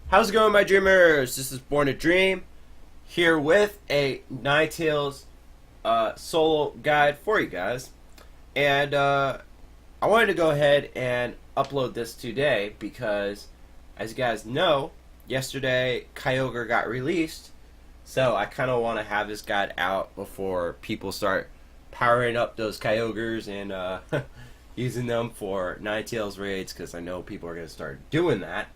How's it going, my dreamers? This is Born to Dream, here with a Ninetales solo guide for you guys. And I wanted to go ahead and upload this today because, as you guys know, yesterday Kyogre got released. So I kind of want to have this guide out before people start powering up those Kyogres and using them for Ninetales raids, because I know people are going to start doing that.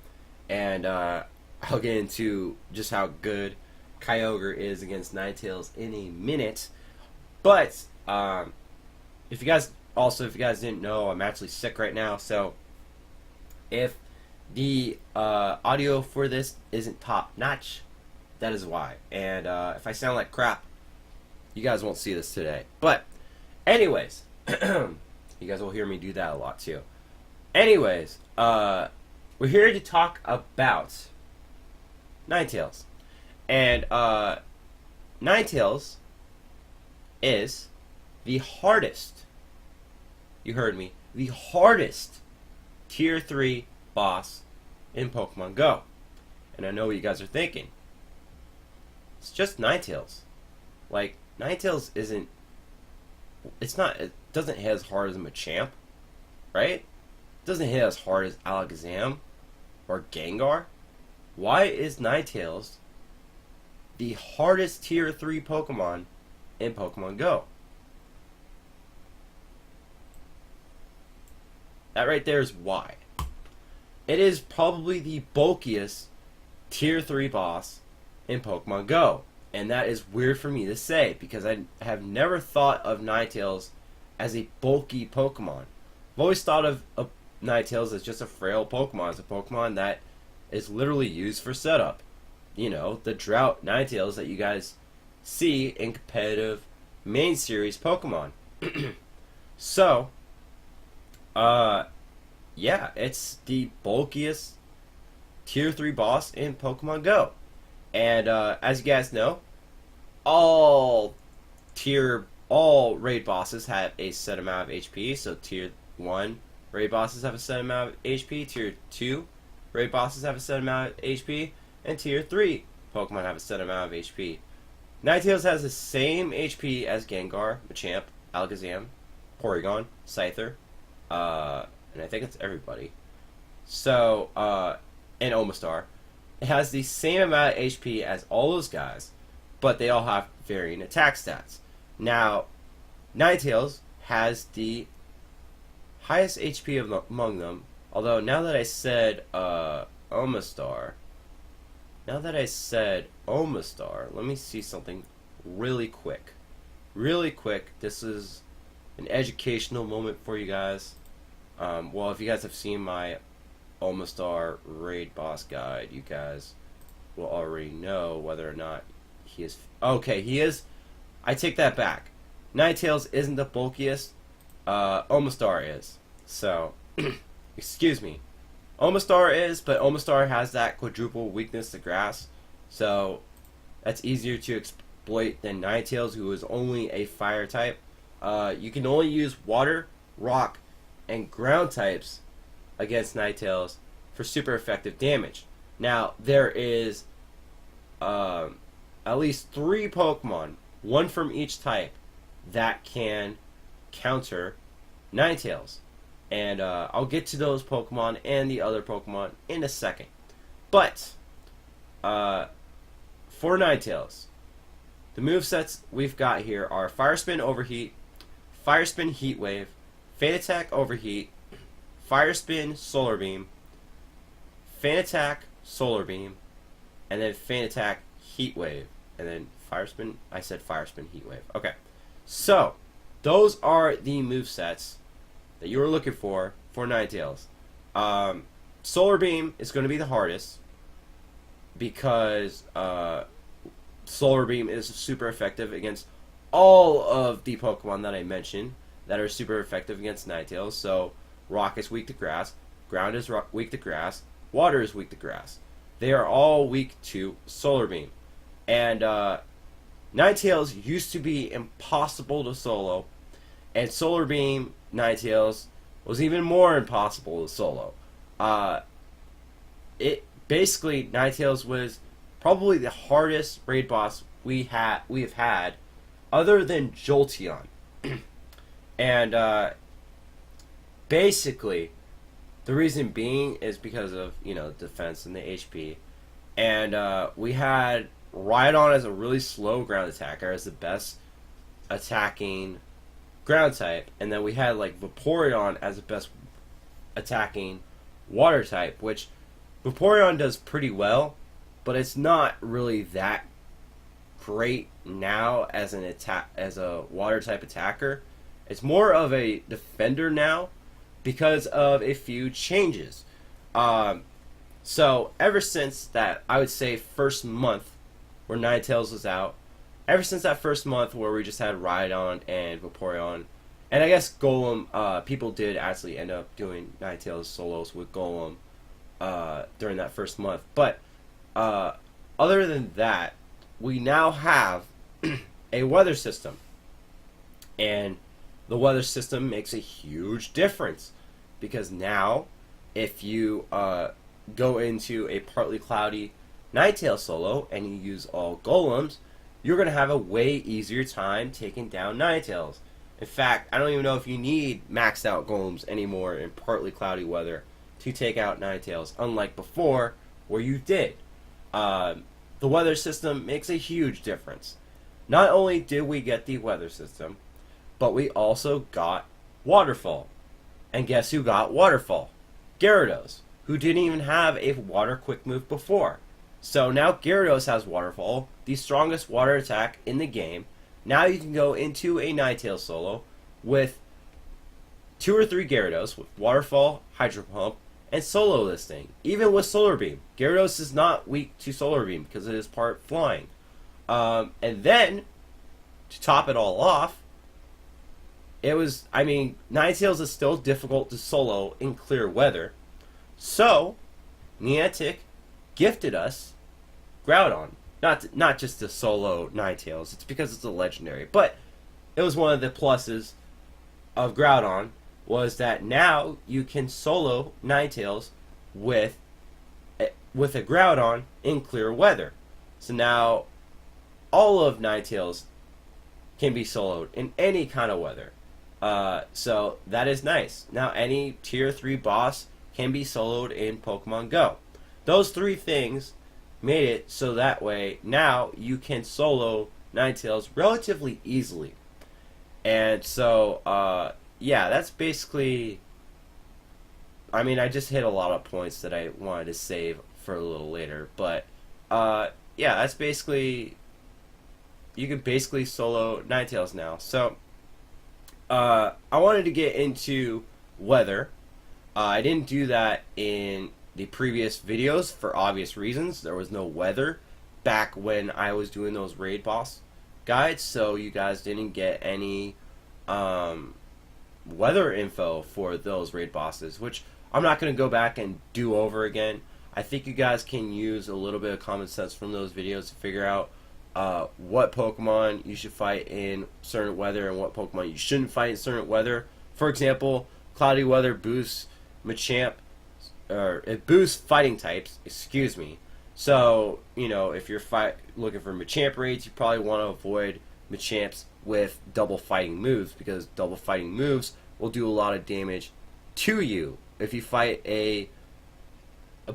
And I'll get into just how good Kyogre is against Ninetales in a minute. But if you guys didn't know, I'm actually sick right now. So if the audio for this isn't top notch, that is why. And if I sound like crap, you guys won't see this today. But anyways, you guys will hear me do that a lot too. Anyways, we're here to talk about Ninetales. And Ninetales is the hardest, you heard me, the hardest Tier 3 boss in Pokemon Go. And I know what you guys are thinking. It's just Ninetales. Like, Ninetales isn't, it doesn't hit as hard as Machamp, right? It doesn't hit as hard as Alakazam or Gengar. Why is Ninetales the hardest Tier 3 Pokemon in Pokemon Go? That right there is why. It is probably the bulkiest Tier 3 boss in Pokemon Go. And that is weird for me to say, because I have never thought of Ninetales as a bulky Pokemon. I've always thought of Ninetales as just a frail Pokemon. It's a Pokemon that is literally used for setup. You know, the drought Ninetales that you guys see in competitive main series Pokemon. So, yeah, it's the bulkiest Tier 3 boss in Pokemon Go. And as you guys know, all raid bosses have a set amount of HP. So Tier 1 raid bosses have a set amount of HP. Tier 2 raid bosses have a set amount of HP. And Tier 3 Pokemon have a set amount of HP. Ninetales has the same HP as Gengar, Machamp, Alakazam, Porygon, Scyther, and I think it's everybody. So, and Omastar. It has the same amount of HP as all those guys, but they all have varying attack stats. Now, Ninetales has the highest HP among them, although now that I said Omastar, let me see something really quick. Really quick, this is an educational moment for you guys. Well, if you guys have seen my Omastar raid boss guide, you guys will already know whether or not he is. Okay, he is. I take that back. Ninetales isn't the bulkiest. Omastar is. So, excuse me. Omastar is, but Omastar has that quadruple weakness to grass. So, that's easier to exploit than Ninetales, who is only a fire type. You can only use water, rock, and ground types against Ninetales for super effective damage. Now, there is at least 3 Pokemon, one from each type, that can counter Ninetales. And I'll get to those Pokemon and the other Pokemon in a second. But, for Ninetales, the movesets we've got here are Fire Spin Overheat, Fire Spin Heat Wave, Feint Attack Overheat, Fire Spin Solar Beam, Feint Attack Solar Beam, and then Feint Attack Heat Wave, and then Fire Spin. I said Fire Spin Heat Wave. Okay, so those are the movesets that you were looking for Ninetales. Solar Beam is going to be the hardest because Solar Beam is super effective against all of the Pokemon that I mentioned that are super effective against Ninetales. So Rock is weak to grass, Ground is weak to grass, Water is weak to grass. They are all weak to Solar Beam. And Ninetales used to be impossible to solo, and Solar Beam Ninetales was even more impossible to solo. It basically Ninetales was probably the hardest raid boss we have had, other than Jolteon. And basically, the reason being is because of defense and the HP, and we had Rhydon as a really slow ground attacker, as the best attacking ground type, and then we had like Vaporeon as the best attacking water type, which Vaporeon does pretty well, but it's not really that great now as a water type attacker. It's more of a defender now because of a few changes. So ever since that, I would say first month where Ninetales was out, ever since that first month where we just had Rhydon and Vaporeon, and I guess Golem, people did actually end up doing Ninetales solos with Golem during that first month. But other than that, we now have a weather system. And the weather system makes a huge difference. Because now, if you go into a partly cloudy Ninetales solo and you use all Golems, you're going to have a way easier time taking down Ninetales. In fact, I don't even know if you need maxed out Golems anymore in partly cloudy weather to take out Ninetales, unlike before where you did. The weather system makes a huge difference. Not only did we get the weather system, but we also got Waterfall. And guess who got Waterfall? Gyarados, who didn't even have a water quick move before. So now Gyarados has Waterfall, the strongest water attack in the game. Now you can go into a Ninetales solo with 2 or 3 Gyarados with Waterfall, Hydro Pump, and Solo this thing. Even with Solar Beam. Gyarados is not weak to Solar Beam because it is part flying. And then, to top it all off, Ninetales is still difficult to solo in clear weather. So, Niantic gifted us Groudon. Not just the solo Ninetales. It's because it's a legendary. But it was one of the pluses of Groudon was that now you can solo Ninetales with a Groudon in clear weather. So now all of Ninetales can be soloed in any kind of weather. So that is nice. Now any tier 3 boss can be soloed in Pokemon Go. Those 3 things made it so that way now you can solo Ninetales relatively easily. And so, yeah, that's basically... I just hit a lot of points that I wanted to save for a little later. But, yeah, that's basically... You can basically solo Ninetales now. So, I wanted to get into weather. I didn't do that in the previous videos for obvious reasons. There was no weather back when I was doing those raid boss guides, so you guys didn't get any weather info for those raid bosses, which I'm not going to go back and do over again. I think you guys can use a little bit of common sense from those videos to figure out what Pokemon you should fight in certain weather and what Pokemon you shouldn't fight in certain weather. For example, cloudy weather boosts Machamp, or it boosts fighting types, excuse me. So, if you're looking for Machamp raids, you probably want to avoid Machamps with double fighting moves, because double fighting moves will do a lot of damage to you. If you fight a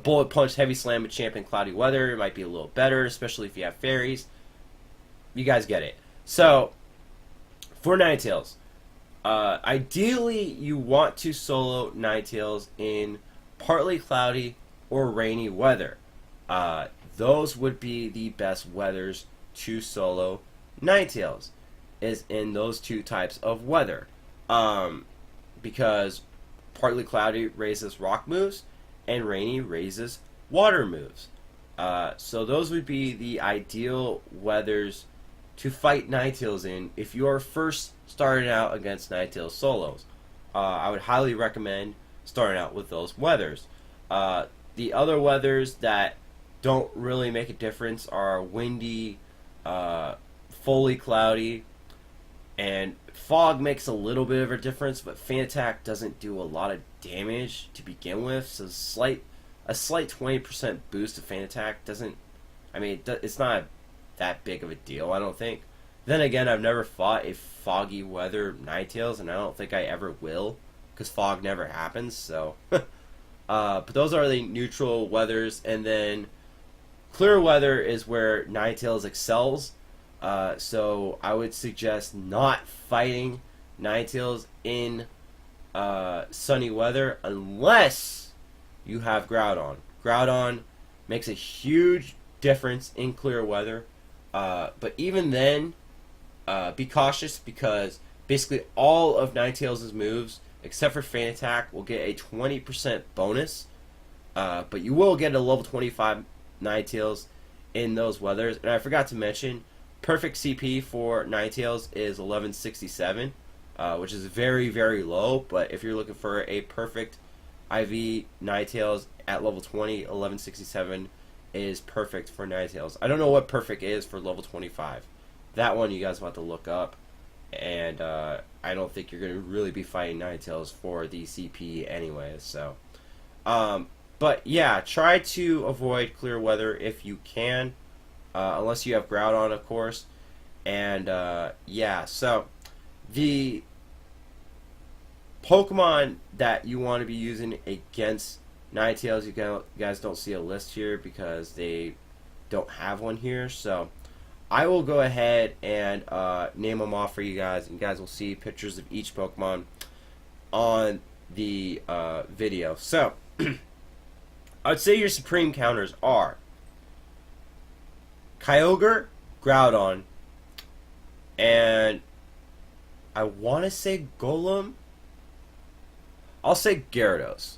bullet punch heavy slam Machamp in cloudy weather, it might be a little better, especially if you have fairies. You guys get it. So, for Ninetales, ideally you want to solo Ninetales in partly cloudy or rainy weather. Those would be the best weathers to solo Ninetales, is in those 2 types of weather. Because partly cloudy raises rock moves and rainy raises water moves. So those would be the ideal weathers to fight Ninetales in if you are first starting out against Ninetales solos. I would highly recommend starting out with those weathers. The other weathers that don't really make a difference are windy, fully cloudy, and fog makes a little bit of a difference, but Fan Attack doesn't do a lot of damage to begin with, so slight a slight 20% boost to feint attack doesn't, I mean, it's not that big of a deal, I don't think. Then again, I've never fought a foggy weather Ninetales, and I don't think I ever will, because fog never happens, so. But those are the neutral weathers, and then clear weather is where Ninetales excels. So I would suggest not fighting Ninetales in sunny weather unless you have Groudon. Groudon makes a huge difference in clear weather, but even then, be cautious because basically all of Ninetales' moves, except for feint attack, will get a 20% bonus, but you will get a level 25 Ninetales in those weathers. And I forgot to mention, perfect CP for Ninetales is 1167, which is very, very low, but if you're looking for a perfect IV Ninetales at level 20, 1167 is perfect for Ninetales. I don't know what perfect is for level 25. That one you guys want to look up, and I don't think you're going to really be fighting Ninetales for the CP anyways, so. But yeah, try to avoid clear weather if you can, unless you have Groudon, of course. And yeah, so the Pokemon that you want to be using against Ninetales, you guys don't see a list here because they don't have one here, so I will go ahead and name them off for you guys, and you guys will see pictures of each Pokemon on the video. So, I'd say your Supreme counters are Kyogre, Groudon, and I want to say Golem. I'll say Gyarados.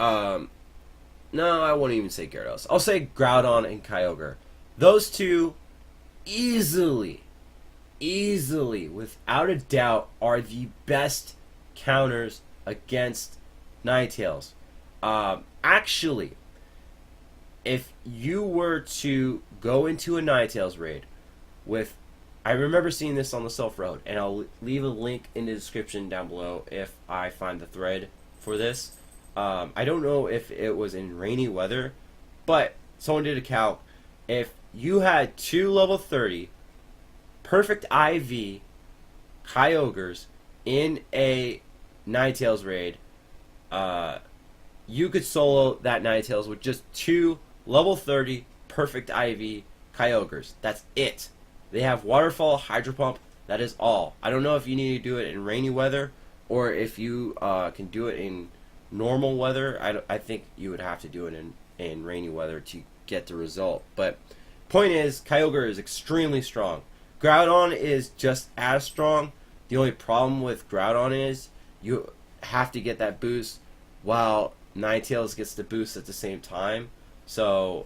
No, I won't even say Gyarados. I'll say Groudon and Kyogre. Those two easily, without a doubt, are the best counters against Ninetales. Actually, if you were to go into a Ninetales raid with, I remember seeing this on the Self Road, and I'll leave a link in the description down below if I find the thread for this. I don't know if it was in rainy weather, but someone did a calc. If you had 2 level 30 perfect IV Kyogres in a Ninetales raid, you could solo that Ninetales with just 2 level 30 perfect IV Kyogres. That's it. They have Waterfall, Hydro Pump. That is all. I don't know if you need to do it in rainy weather or if you can do it in normal weather. I think you would have to do it in rainy weather to get the result. But point is, Kyogre is extremely strong. Groudon is just as strong. The only problem with Groudon is you have to get that boost while Ninetales gets the boost at the same time. So,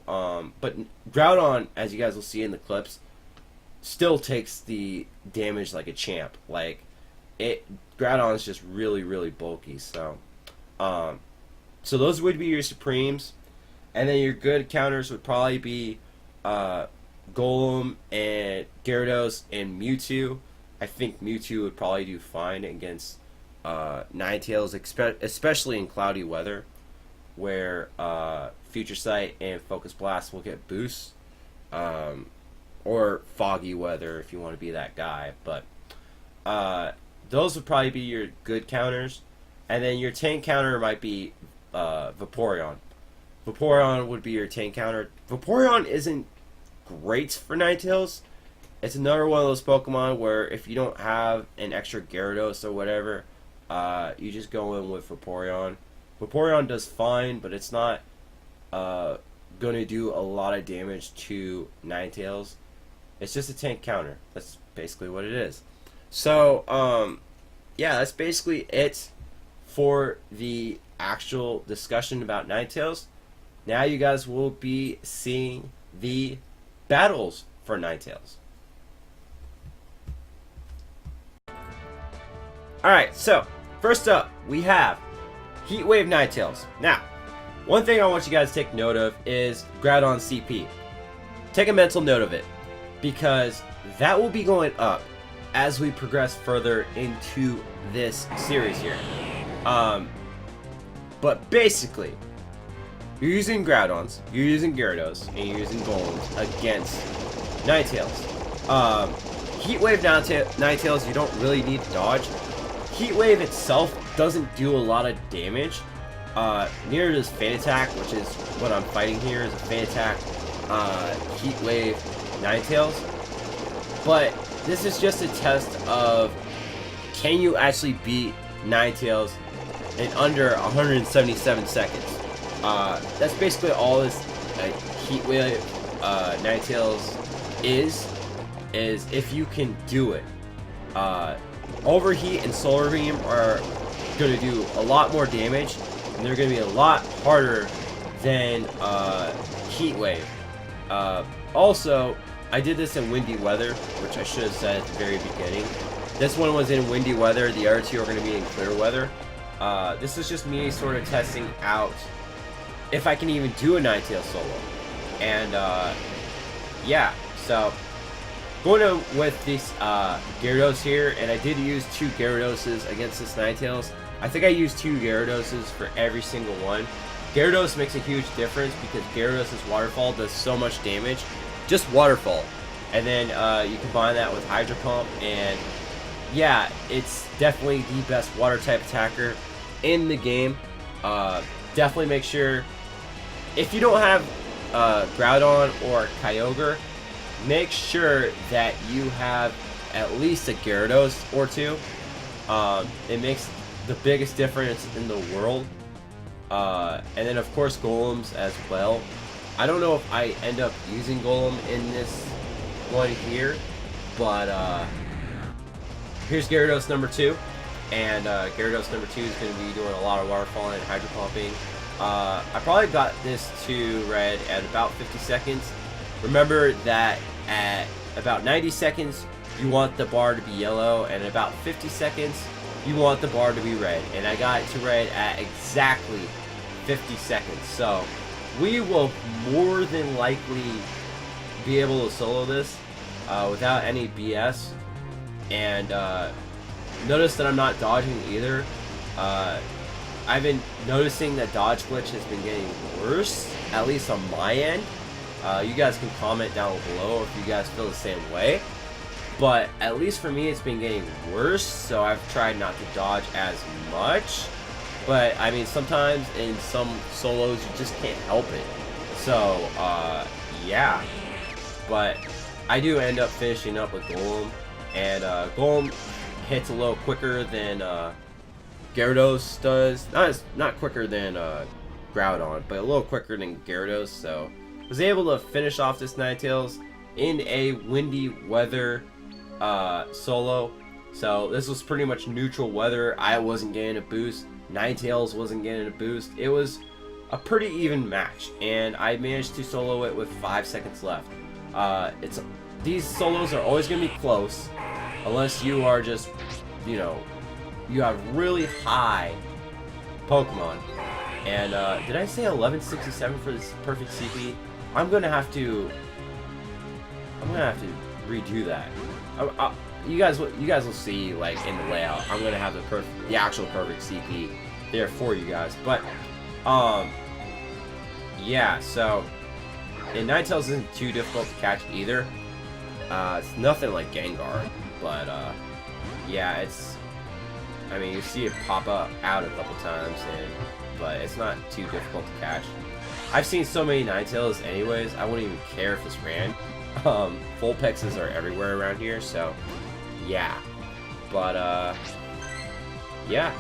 but Groudon, as you guys will see in the clips, still takes the damage like a champ. Like, Groudon is just really, really bulky. So, so those would be your Supremes. And then your good counters would probably be Golem and Gyarados and Mewtwo. I think Mewtwo would probably do fine against Ninetales, especially in cloudy weather, where Future Sight and Focus Blast will get boosts, or foggy weather if you want to be that guy. But those would probably be your good counters, and then your tank counter might be Vaporeon. Vaporeon would be your tank counter. Vaporeon isn't great for Ninetales. It's another one of those Pokemon where if you don't have an extra Gyarados or whatever, you just go in with Vaporeon. Vaporeon does fine, but it's not going to do a lot of damage to Ninetales. It's just a tank counter. That's basically what it is. So, yeah, that's basically it for the actual discussion about Ninetales. Now you guys will be seeing the battles for Ninetales. Alright, so, first up, we have Heatwave Ninetales. Now, one thing I want you guys to take note of is Groudon CP. Take a mental note of it, because that will be going up as we progress further into this series here. But basically, you're using Groudons, you're using Gyarados, and you're using Golems against Ninetales. Heat Wave Ninetales, you don't really need to dodge. Heat Wave itself doesn't do a lot of damage. Neither does Fan Attack, which is what I'm fighting here, is a Fan Attack Heat Wave Ninetales. But this is just a test of, can you actually beat Ninetales in under 177 seconds? That's basically all this Heat Wave Ninetales is if you can do it. Overheat and Solar Beam are going to do a lot more damage, and they're going to be a lot harder than Heat Wave. Also, I did this in windy weather, which I should have said at the very beginning. This one was in windy weather, the other two are going to be in clear weather. This is just me sort of testing out if I can even do a Ninetales solo. And yeah, so going with these Gyarados here, and I did use 2 Gyaradoses against this Ninetales. I think I used 2 Gyaradoses for every single one. Gyarados makes a huge difference because Gyarados' Waterfall does so much damage. Just Waterfall. And then you combine that with Hydro Pump, and yeah, it's definitely the best water type attacker in the game. Definitely make sure, if you don't have Groudon or Kyogre, make sure that you have at least a Gyarados or 2. It makes the biggest difference in the world. And then of course Golems as well. I don't know if I end up using Golem in this one here, but here's Gyarados number 2. And Gyarados number 2 is going to be doing a lot of waterfall and hydro pumping. I probably got this to red at about 50 seconds. Remember that at about 90 seconds, you want the bar to be yellow, and at about 50 seconds, you want the bar to be red. And I got it to red at exactly 50 seconds. So we will more than likely be able to solo this without any BS. And notice that I'm not dodging either. I've been noticing that dodge glitch has been getting worse, at least on my end. You guys can comment down below if you guys feel the same way. But at least for me, it's been getting worse, so I've tried not to dodge as much. But, I mean, sometimes in some solos, you just can't help it. So, yeah. But I do end up finishing up with Golem. And Golem hits a little quicker than Gyarados does. Not quicker than Groudon, but a little quicker than Gyarados. So, was able to finish off this Ninetales in a windy weather solo. So this was pretty much neutral weather. I wasn't getting a boost. Ninetales wasn't getting a boost. It was a pretty even match, and I managed to solo it with 5 seconds left. These solos are always going to be close, unless you are just, you know, you have really high Pokemon. And did I say 1167 for this perfect CP? I'm gonna have to redo that. You guys will see, like, in the layout. I'm gonna have the actual perfect CP there for you guys. But yeah. So, and Ninetales isn't too difficult to catch either. It's nothing like Gengar, but yeah, it's. I mean, you see it pop up out a couple times, but it's not too difficult to catch. I've seen so many Ninetales anyways, I wouldn't even care if this ran. Vulpixes are everywhere around here, so yeah. But yeah.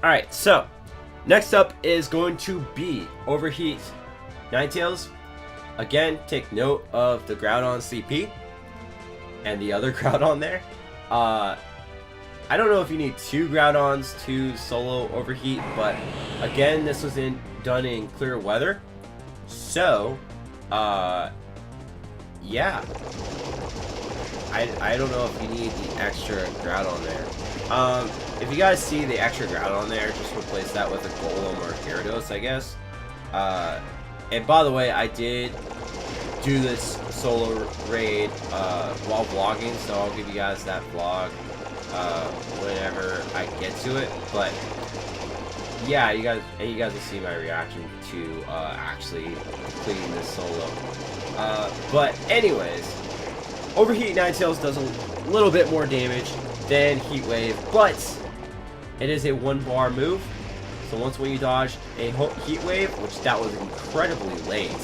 Alright, so next up is going to be Overheat Ninetales. Again, take note of the Groudon CP and the other Groudon there. I don't know if you need 2 Groudons to solo Overheat, but again, this was done in clear weather. So, yeah. I don't know if you need the extra Groudon there. If you guys see the extra Groudon there, just replace that with a Golem or Gyarados, I guess. And by the way, I did do this solo raid while vlogging, so I'll give you guys that vlog whenever I get to it. But yeah, you guys will see my reaction to actually completing this solo. But anyways, Overheat Ninetales does a little bit more damage than Heat Wave, but it is a 1-bar move. So once when you dodge a Heat Wave, which that was incredibly late,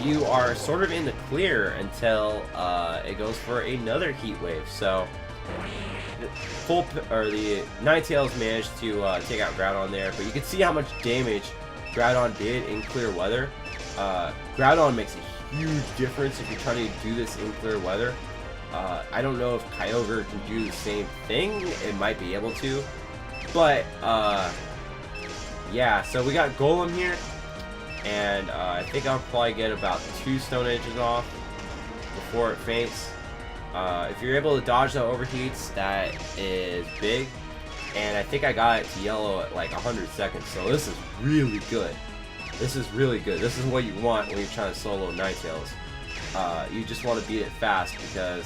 you are sort of in the clear until it goes for another Heat Wave. So the Ninetales managed to take out Groudon there, but you can see how much damage Groudon did in clear weather. Groudon makes a huge difference if you're trying to do this in clear weather. I don't know if Kyogre can do the same thing. It might be able to, but yeah. So we got Golem here, and I think I'll probably get about 2 Stone Edges off before it faints. If you're able to dodge the overheats, that is big. And I think I got it to yellow at like 100 seconds, so this is really good. This is really good. This is what you want when you're trying to solo Ninetales. You just want to beat it fast because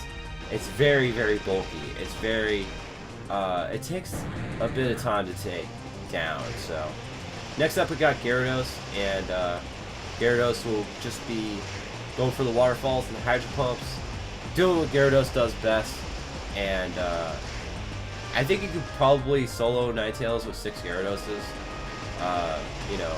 it's very, very bulky. It's very, it takes a bit of time to take down. So next up we got Gyarados, and Gyarados will just be going for the waterfalls and the hydro pumps, doing what Gyarados does best. And I think you could probably solo Ninetales with 6 Gyaradoses. You know,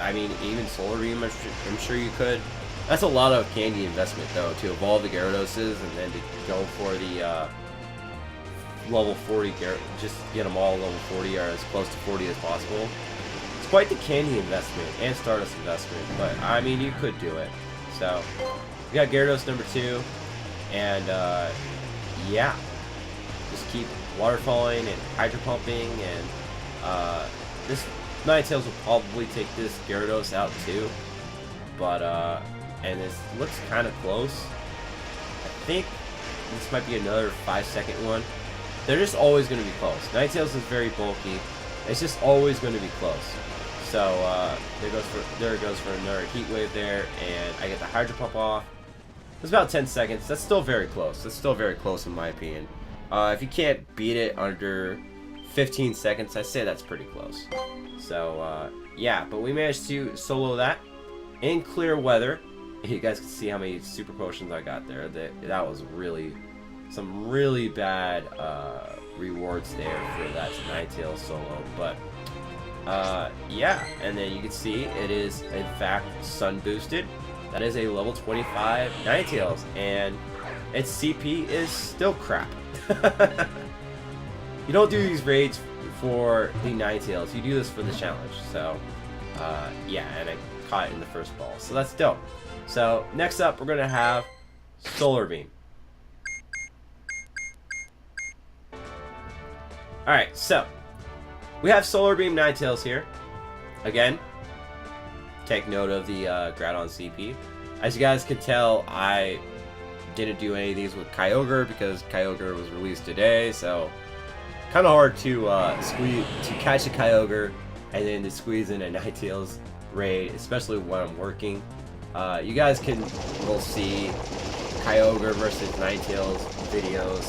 I mean, even Solar Beam, I'm sure you could. That's a lot of candy investment, though, to evolve the Gyaradoses and then to go for the level 40 just get them all level 40 or as close to 40 as possible. It's quite the candy investment and Stardust investment, but I mean, you could do it. So we got Gyarados number 2, and yeah, just keep waterfalling and hydro pumping, and this Ninetales will probably take this Gyarados out too, but and this looks kind of close. I think this might be another 5-second one. They're just always going to be close. Ninetales is very bulky. It's just always going to be close. So there it goes for another Heat Wave there, and I get the Hydro Pump off. It's about 10 seconds. That's still very close. That's still very close in my opinion. If you can't beat it under 15 seconds, I say that's pretty close. So yeah, but we managed to solo that in clear weather. You guys can see how many super potions I got there. That was really some really bad rewards there for that Ninetales solo. But yeah, and then you can see it is in fact sun boosted. That is a level 25 Ninetales, and its CP is still crap. You don't do these raids for the Ninetales, you do this for the challenge. So yeah, and I caught it in the first ball, so that's dope. So next up we're gonna have Solar Beam. Alright, so we have Solar Beam Ninetales here. Again, take note of the Groudon CP. As you guys can tell, I didn't do any of these with Kyogre because Kyogre was released today, so kind of hard to catch a Kyogre and then to squeeze in a Ninetales raid, especially when I'm working. You guys will see Kyogre versus Ninetales videos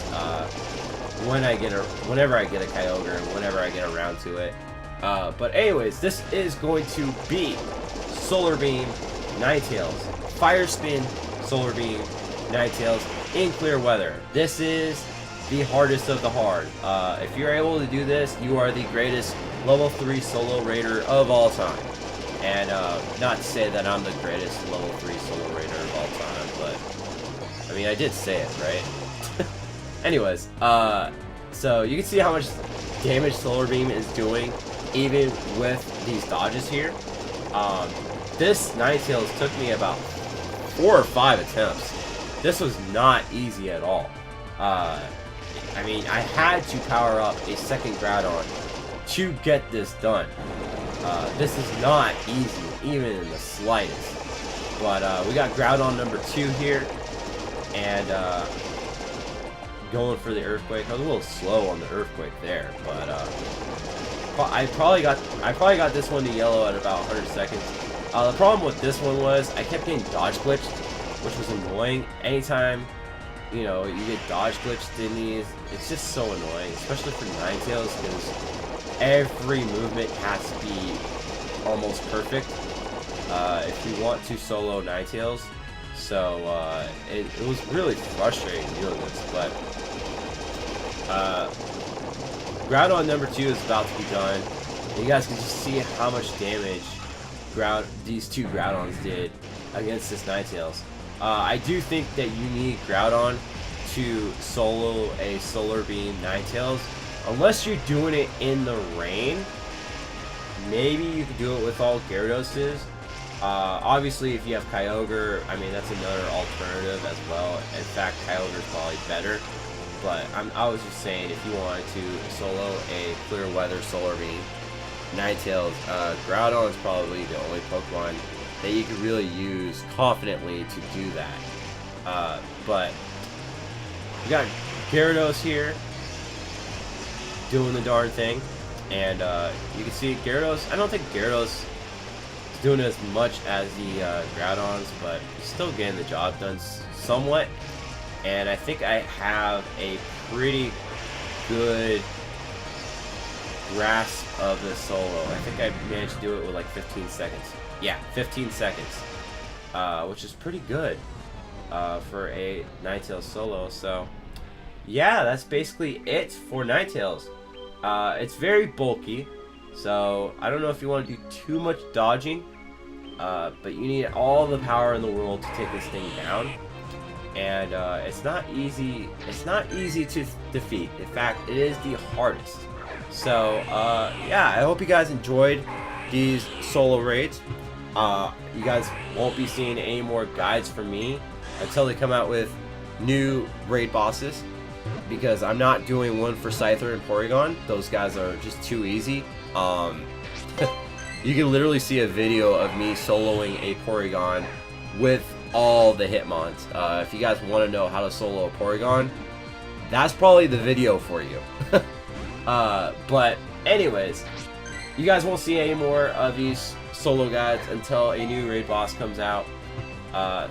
whenever I get a Kyogre, whenever I get around to it. But anyways, this is going to be Solar Beam Ninetales, Fire Spin Solar Beam Ninetales in clear weather. This is the hardest of the hard. If you're able to do this, you are the greatest level 3 solo raider of all time. And not to say that I'm the greatest level 3 solo raider of all time, but I mean, I did say it, right? Anyways, so you can see how much damage Solar Beam is doing even with these dodges here. This Ninetales took me about 4 or 5 attempts. This was not easy at all. I mean, I had to power up a second Groudon to get this done. This is not easy, even in the slightest. But we got Groudon number 2 here, and going for the Earthquake. I was a little slow on the Earthquake there, but I probably got this one to yellow at about 100 seconds. The problem with this one was I kept getting dodge glitched, which was annoying. Anytime, you know, you get dodge glitched in these, it's just so annoying, especially for Ninetales, because every movement has to be almost perfect if you want to solo Ninetales. So it was really frustrating doing this, but Groudon number 2 is about to be done. And you guys can just see how much damage these 2 Groudons did against this Ninetales. I do think that you need Groudon to solo a Solar Beam Ninetales. Unless you're doing it in the rain, maybe you could do it with all Gyarados. Obviously, if you have Kyogre, I mean, that's another alternative as well. In fact, Kyogre is probably better. But I was just saying, if you wanted to solo a Clear Weather Solar Beam Ninetales, Groudon is probably the only Pokemon that you could really use confidently to do that. But we got Gyarados here doing the darn thing, and you can see Gyarados. I don't think Gyarados is doing as much as the Groudons, but still getting the job done somewhat. And I think I have a pretty good grasp of the solo. I think I managed to do it with like 15 seconds. Yeah, 15 seconds, which is pretty good for a Ninetales solo. So yeah, that's basically it for Ninetales. It's very bulky, so I don't know if you want to do too much dodging, but you need all the power in the world to take this thing down. And it's not easy. It's not easy to defeat. In fact, it is the hardest. So yeah, I hope you guys enjoyed these solo raids. You guys won't be seeing any more guides from me until they come out with new raid bosses, because I'm not doing one for Scyther and Porygon. Those guys are just too easy. You can literally see a video of me soloing a Porygon with all the Hitmons. If you guys want to know how to solo a Porygon, that's probably the video for you. But anyways, you guys won't see any more of these solo guides until a new raid boss comes out.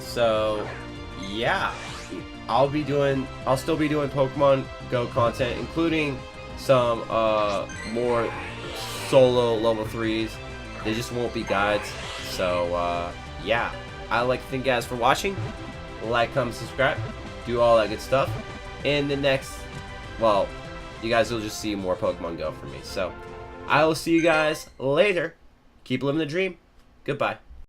So yeah, I'll still be doing Pokemon Go content, including some more solo level 3s. They just won't be guides. So yeah, I'd like to thank you guys for watching. Like, comment, subscribe, do all that good stuff. In the next, well, you guys will just see more Pokemon Go from me. So I will see you guys later. Keep living the dream. Goodbye.